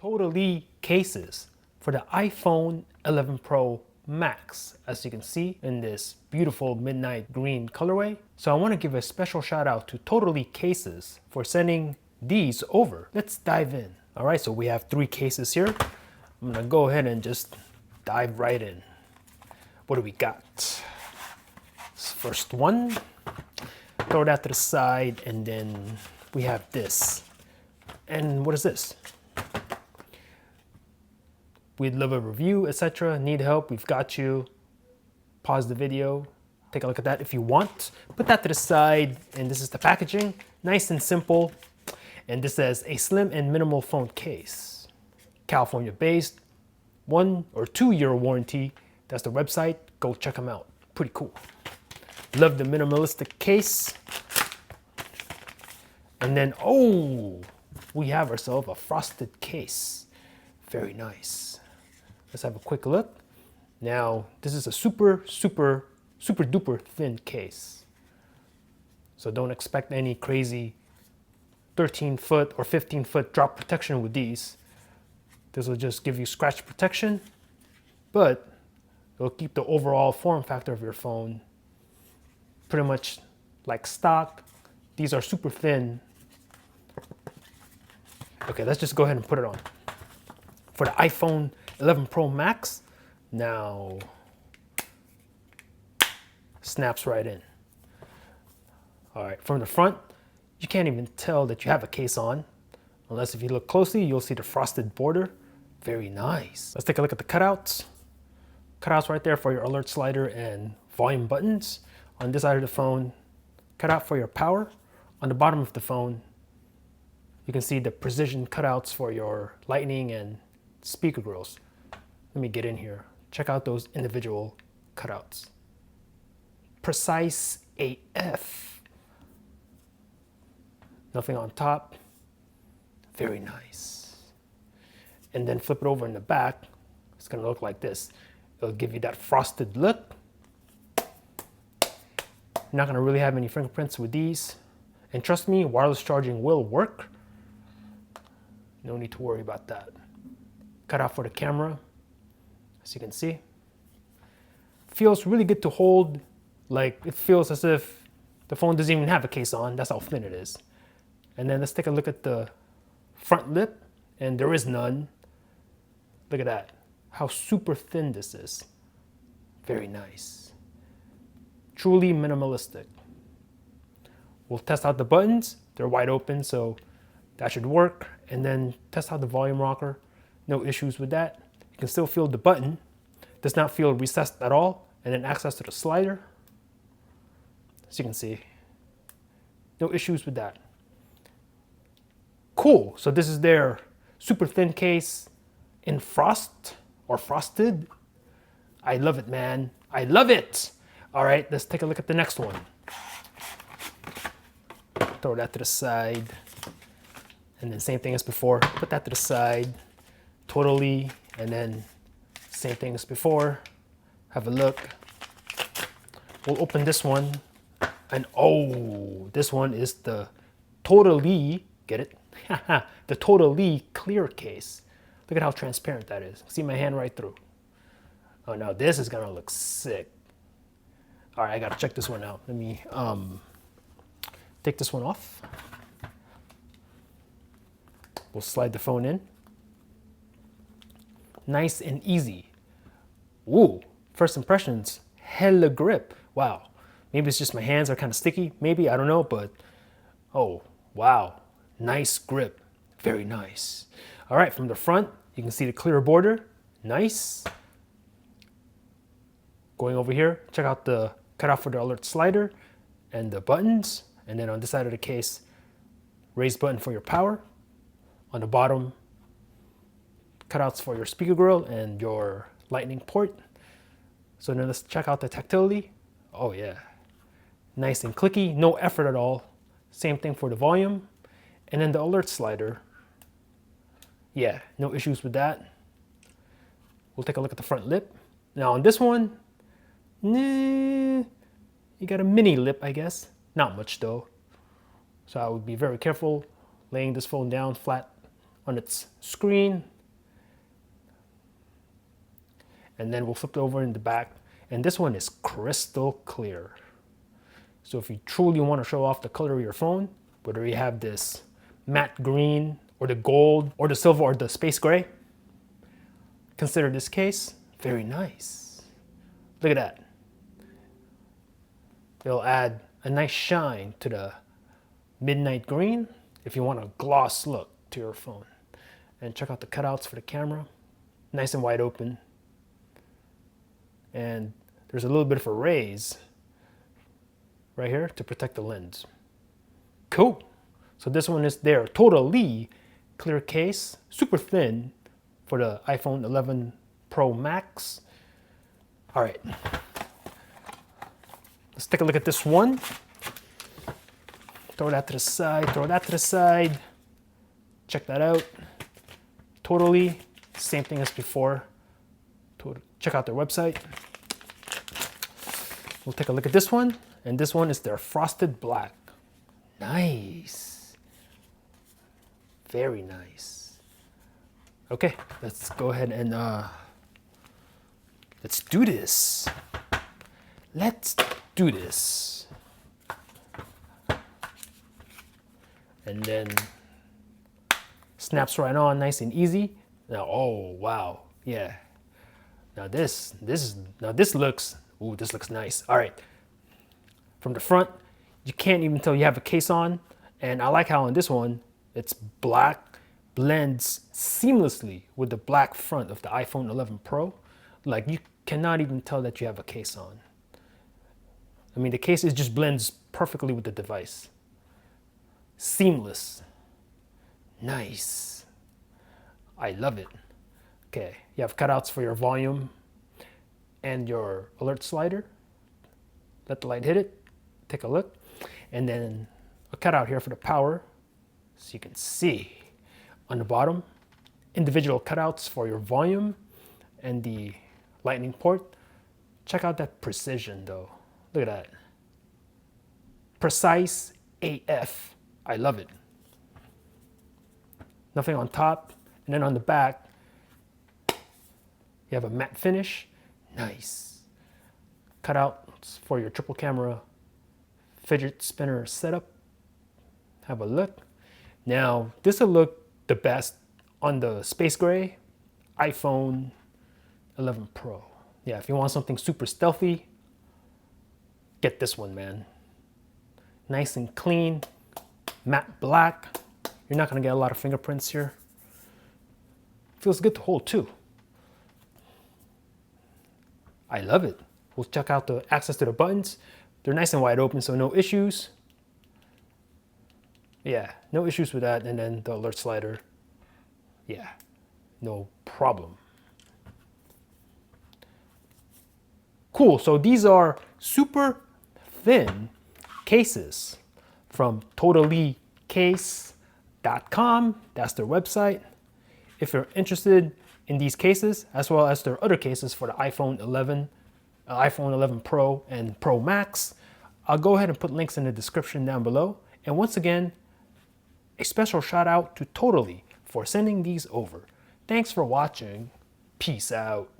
Totallee cases for the iPhone 11 Pro Max, as you can see in this beautiful midnight green colorway. So I want to give a special shout out to Totallee cases for sending these over. Let's dive in. All right, so we have 3 cases here. I'm gonna go ahead and just dive right in. What do we got? This first one, throw that to the side, and then we have this. And what is this? We'd love a review, etc. Need help, we've got you. Pause the video, take a look at that if you want. Put that to the side, and this is the packaging. Nice and simple. And this says a slim and minimal phone case. California based, 1 or 2 year warranty. That's the website, go check them out. Pretty cool. Love the minimalistic case. And then, oh, we have ourselves a frosted case. Very nice. Let's have a quick look. Now, this is a super duper thin case. So don't expect any crazy 13-foot or 15-foot drop protection with these. This will just give you scratch protection, but it'll keep the overall form factor of your phone pretty much like stock. These are super thin. Okay, let's just go ahead and put it on. For the iPhone 11 Pro Max, now snaps right in. All right, from the front, you can't even tell that you have a case on, unless if you look closely, you'll see the frosted border. Very nice. Let's take a look at the cutouts. Cutouts right there for your alert slider and volume buttons. On this side of the phone, cutout for your power. On the bottom of the phone, you can see the precision cutouts for your lightning and speaker grills. Let me get in here. Check out those individual cutouts. Precise AF. Nothing on top. Very nice. And then flip it over in the back. It's gonna look like this. It'll give you that frosted look. You're not gonna really have any fingerprints with these. And trust me, wireless charging will work. No need to worry about that. Cut out for the camera, as you can see. Feels really good to hold. Like, it feels as if the phone doesn't even have a case on. That's how thin it is. And then let's take a look at the front lip, and there is none. Look at that, how super thin this is. Very nice. Truly minimalistic. We'll test out the buttons. They're wide open, so that should work. And then test out the volume rocker. No issues with that. You can still feel the button. Does not feel recessed at all. And then access to the slider. As you can see, no issues with that. Cool, so this is their super thin case in frost or frosted. I love it, man. I love it. All right, let's take a look at the next one. Throw that to the side. And then same thing as before, put that to the side. Totallee, and then same thing as before. Have a look. We'll open this one. And oh, this one is the Totallee, get it? The Totallee clear case. Look at how transparent that is. See my hand right through. Oh, now this is gonna look sick. All right, I gotta check this one out. Let me take this one off. We'll slide the phone in. Nice and easy. Ooh, first impressions, hella grip. Wow, maybe it's just my hands are kind of sticky. Maybe, I don't know, but oh, wow. Nice grip, very nice. All right, from the front, you can see the clear border, nice. Going over here, check out the cutout for the alert slider and the buttons. And then on this side of the case, raise button for your power. On the bottom, cutouts for your speaker grill and your lightning port. So then let's check out the tactility. Oh yeah, nice and clicky, no effort at all. Same thing for the volume. And then the alert slider. Yeah, no issues with that. We'll take a look at the front lip. Now on this one, you got a mini lip, I guess. Not much though. So I would be very careful laying this phone down flat on its screen. And then we'll flip it over in the back. And this one is crystal clear. So if you truly want to show off the color of your phone, whether you have this matte green or the gold or the silver or the space gray, consider this case very nice. Look at that. It'll add a nice shine to the midnight green if you want a gloss look to your phone. And check out the cutouts for the camera. Nice and wide open. And there's a little bit of a raise right here to protect the lens. Cool. So this one is their Totallee clear case, super thin for the iPhone 11 Pro Max. All right, let's take a look at this one. Throw that to the side, throw that to the side. Check that out. Totallee, same thing as before. Check out their website. We'll take a look at this one, and this one is their frosted black. Nice. Very nice. Okay, let's go ahead and let's do this. Let's do this. And then snaps right on, nice and easy. Now, oh wow, yeah. Now this looks nice. All right, from the front, you can't even tell you have a case on, and I like how on this one it's black, blends seamlessly with the black front of the iPhone 11 Pro. Like you cannot even tell that you have a case on. I mean, the case just blends perfectly with the device. Seamless. Nice. I love it. Okay, you have cutouts for your volume and your alert slider. Let the light hit it. Take a look. And then a cutout here for the power. So you can see on the bottom, individual cutouts for your volume and the lightning port. Check out that precision though. Look at that. Precise AF. I love it. Nothing on top. And then on the back, you have a matte finish. Nice. Cutouts for your triple camera fidget spinner setup. Have a look. Now, this will look the best on the space gray iPhone 11 Pro. Yeah, if you want something super stealthy, get this one, man. Nice and clean, matte black. You're not gonna get a lot of fingerprints here. Feels good to hold too. I love it. We'll check out the access to the buttons. They're nice and wide open, so no issues. Yeah, no issues with that. And then the alert slider. Yeah, no problem. Cool, so these are super thin cases from TotalleeCase.com. That's their website. If you're interested in these cases, as well as their other cases for the iPhone 11 Pro and Pro Max, I'll go ahead and put links in the description down below. And once again, a special shout out to Totallee for sending these over. Thanks for watching. Peace out.